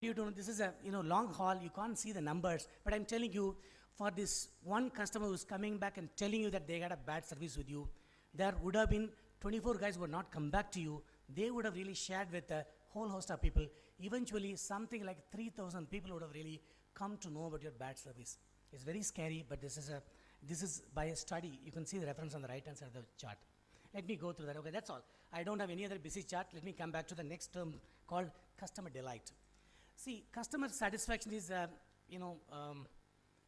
You don't, this is a long haul, you can't see the numbers, but I'm telling you, for this one customer who's coming back and telling you that they got a bad service with you, there would have been 24 guys who would not come back to you. They would have really shared with a whole host of people. Eventually, something like 3,000 people would have really come to know about your bad service. It's very scary, but this is by a study. You can see the reference on the right hand side of the chart. Let me go through that. Okay, that's all. I don't have any other busy chart. Let me come back to the next term called customer delight. See, customer satisfaction is,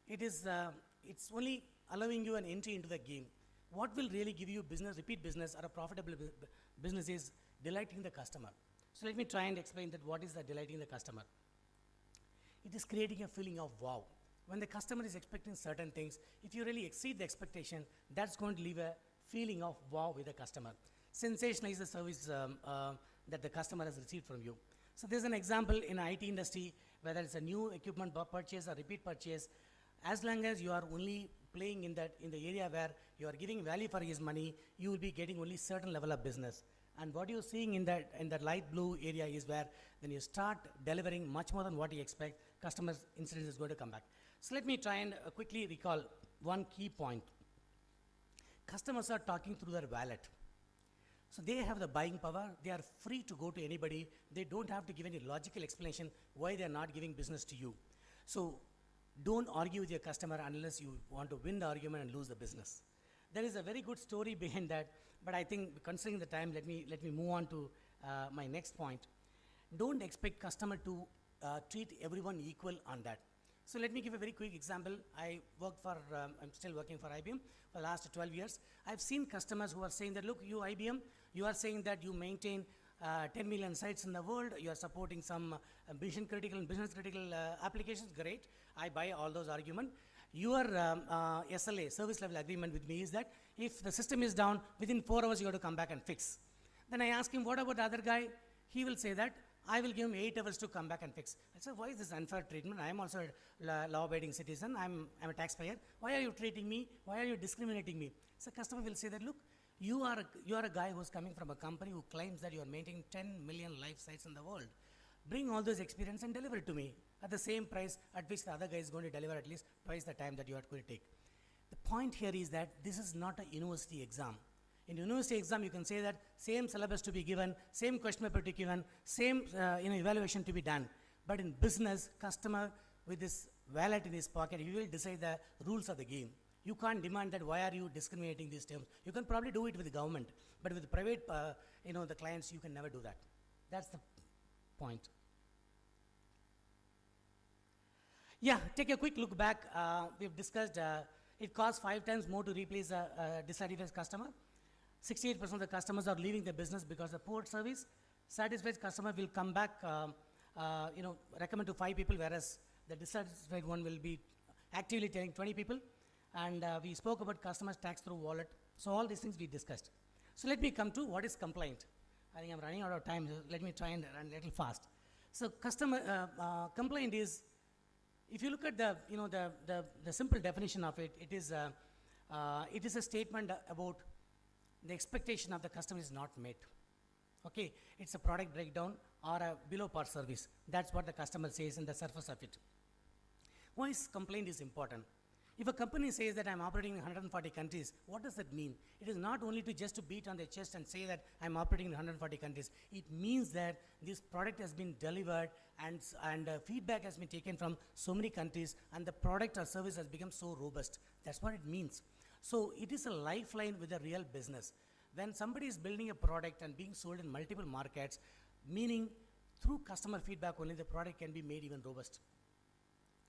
it's only allowing you an entry into the game. What will really give you business, repeat business, or a profitable business is delighting the customer. So let me try and explain that what is the delighting the customer. It is creating a feeling of wow. When the customer is expecting certain things, if you really exceed the expectation, that's going to leave a feeling of wow with the customer. Sensationalize the service that the customer has received from you. So there's an example in IT industry, whether it's a new equipment purchase or repeat purchase, as long as you are only playing in the area where you are giving value for his money, you will be getting only certain level of business. And what you're seeing in that light blue area is where when you start delivering much more than what you expect, customers' incidence is going to come back. So let me try and quickly recall one key point. Customers are talking through their wallet. So they have the buying power. They are free to go to anybody. They don't have to give any logical explanation why they are not giving business to you. So don't argue with your customer unless you want to win the argument and lose the business. There is a very good story behind that, but I think considering the time, let me move on to my next point. Don't expect customer to treat everyone equal on that. So let me give a very quick example. I worked for, I'm still working for IBM for the last 12 years. I've seen customers who are saying that, look, you IBM, you are saying that you maintain 10 million sites in the world, you are supporting some mission critical and business critical applications, great. I buy all those arguments. Your SLA, service level agreement with me is that if the system is down, within 4 hours you have to come back and fix. Then I ask him, what about the other guy? He will say that, I will give him 8 hours to come back and fix. I said, why is this unfair treatment? I am also a law-abiding citizen. I'm a taxpayer. Why are you treating me? Why are you discriminating me? So customer will say that, look, you are a guy who's coming from a company who claims that you are maintaining 10 million life sites in the world. Bring all those experience and deliver it to me at the same price at which the other guy is going to deliver at least twice the time that you are going to take. The point here is that this is not a university exam. In university exam, you can say that same syllabus to be given, same question paper to be given, same evaluation to be done. But in business, customer with this wallet in his pocket, he will decide the rules of the game. You can't demand that why are you discriminating these terms. You can probably do it with the government, but with the private, the clients, you can never do that. That's the point. Yeah, take a quick look back. We've discussed it costs 5 times more to replace a dissatisfied customer. 68% of the customers are leaving the business because of poor service. Satisfied customer will come back, recommend to 5 people, whereas the dissatisfied one will be actively telling 20 people. And we spoke about customers tax through wallet. So all these things we discussed. So let me come to what is complaint. I think I'm running out of time. So let me try and run a little fast. So customer complaint is, if you look at the simple definition of it, it is a statement about the expectation of the customer is not met. Okay, it's a product breakdown or a below par service. That's what the customer says in the surface of it. Why is complaint is important? If a company says that I'm operating in 140 countries, what does that mean? It is not only to just to beat on their chest and say that I'm operating in 140 countries. It means that this product has been delivered and feedback has been taken from so many countries and the product or service has become so robust. That's what it means. So it is a lifeline with a real business. When somebody is building a product and being sold in multiple markets, meaning through customer feedback only the product can be made even robust.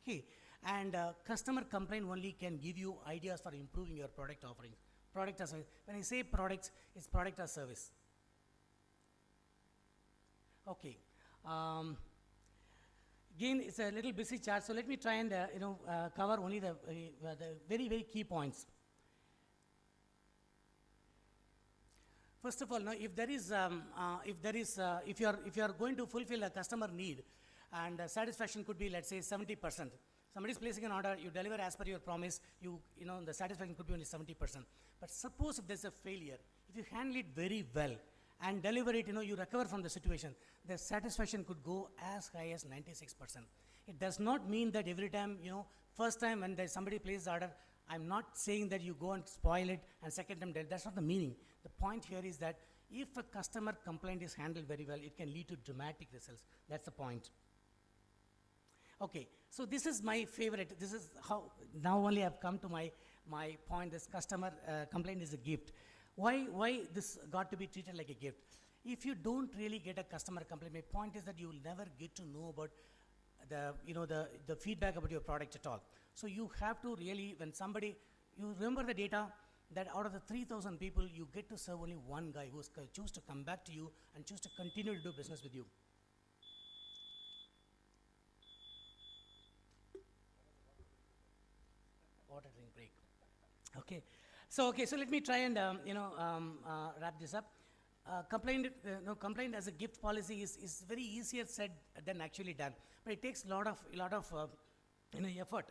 Okay. And customer complaint only can give you ideas for improving your product offering. Product or service. When I say products, it's product or service. Okay. Again, it's a little busy chart, so let me try and cover only the very, very key points. First of all, now if you are going to fulfill a customer need, and satisfaction could be, let's say, 70%. Somebody is placing an order, you deliver as per your promise, the satisfaction could be only 70%. But suppose if there's a failure, if you handle it very well, and deliver it, you recover from the situation, the satisfaction could go as high as 96%. It does not mean that every time, first time when there's somebody places order, I'm not saying that you go and spoil it and second time, that's not the meaning. The point here is that if a customer complaint is handled very well, it can lead to dramatic results. That's the point. Okay, so this is my favorite. This is how, now only I've come to my point, this customer complaint is a gift. Why this got to be treated like a gift? If you don't really get a customer complaint, my point is that you will never get to know about the feedback about your product at all. So you have to really, when somebody, you remember the data that out of the 3,000 people, you get to serve only one guy who's choose to come back to you and choose to continue to do business with you. Water drink break. Okay. So let me try and wrap this up. Complaint as a gift policy is very easier said than actually done, but it takes a lot of effort.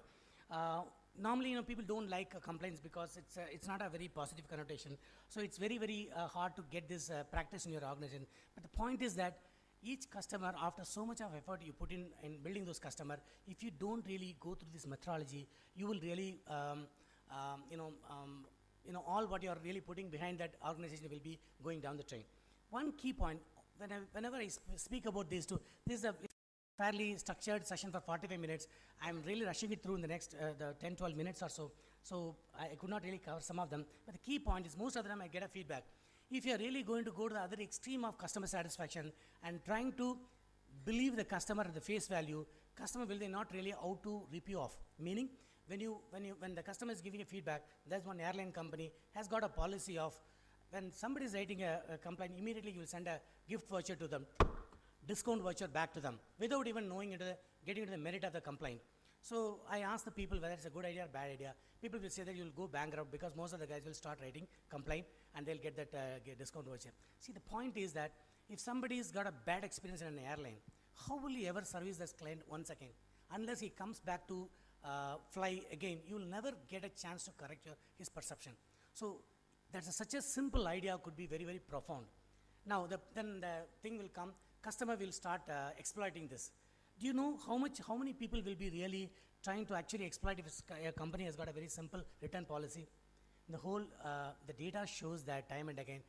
Normally, people don't like complaints because it's not a very positive connotation. So it's very hard to get this practice in your organization. But the point is that each customer, after so much of effort you put in building those customer, if you don't really go through this methodology, you will really all what you are really putting behind that organization will be going down the drain. One key point, whenever I speak about these two, this is a fairly structured session for 45 minutes. I'm really rushing it through in the next the 10, 12 minutes or so. So I could not really cover some of them. But the key point is most of the time I get a feedback. If you're really going to go to the other extreme of customer satisfaction and trying to believe the customer at the face value, customer will they not really out to rip you off. Meaning, when the customer is giving a feedback, there's one airline company has got a policy of when somebody is writing a complaint, immediately you will send a gift voucher to them, discount voucher back to them, without even getting into the merit of the complaint. So I ask the people whether it's a good idea or bad idea. People will say that you'll go bankrupt because most of the guys will start writing complaint and they'll get that discount voucher. See, the point is that if somebody's got a bad experience in an airline, how will he ever service this client once again? Unless he comes back to fly again, you will never get a chance to correct his perception. So that's such a simple idea could be very profound. Now then the thing will come, customer will start exploiting this. Do you know how many people will be really trying to actually exploit if a company has got a very simple return policy? The whole the data shows that time and again,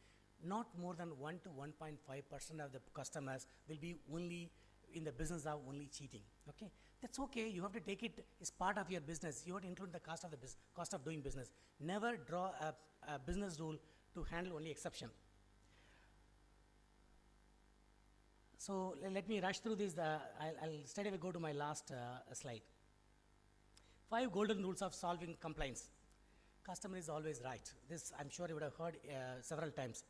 not more than 1 to 1.5% of the customers will be only in the business of only cheating. Okay, that's okay. You have to take it as part of your business. You have to include the cost of cost of doing business. Never draw a business rule to handle only exception. So let me rush through this. I'll straight away go to my last slide. 5 golden rules of solving complaints. Customer is always right. This I'm sure you would have heard several times.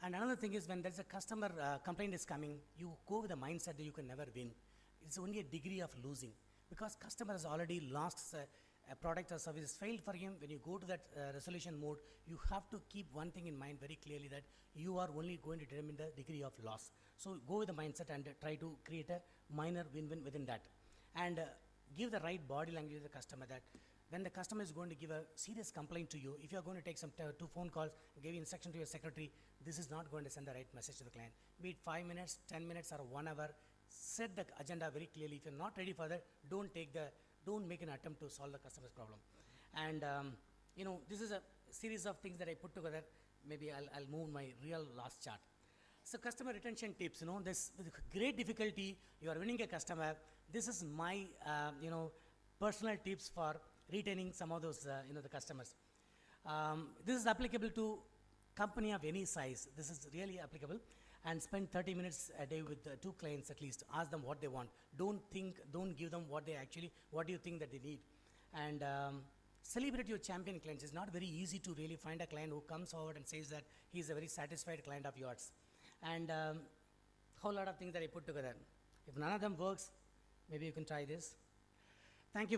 And another thing is when there's a customer complaint is coming, you go with the mindset that you can never win. It's only a degree of losing because customer has already lost a product or service failed for him. When you go to that resolution mode, you have to keep one thing in mind very clearly that you are only going to determine the degree of loss. So go with the mindset and try to create a minor win-win within that. And give the right body language to the customer that when the customer is going to give a serious complaint to you, if you're going to take some 2 phone calls, give instruction to your secretary, this is not going to send the right message to the client. Be it 5 minutes, 10 minutes, or 1 hour, set the agenda very clearly. If you're not ready for that, don't make an attempt to solve the customer's problem. And this is a series of things that I put together. Maybe I'll move my real last chart. So customer retention tips, this with great difficulty, you are winning a customer. This is my, personal tips for retaining some of those, the customers. This is applicable to company of any size. This is really applicable. And spend 30 minutes a day with 2 clients at least. Ask them what they want. Don't give them what do you think that they need. And celebrate your champion clients. It's not very easy to really find a client who comes forward and says that he's a very satisfied client of yours. And whole lot of things that I put together. If none of them works, maybe you can try this. Thank you.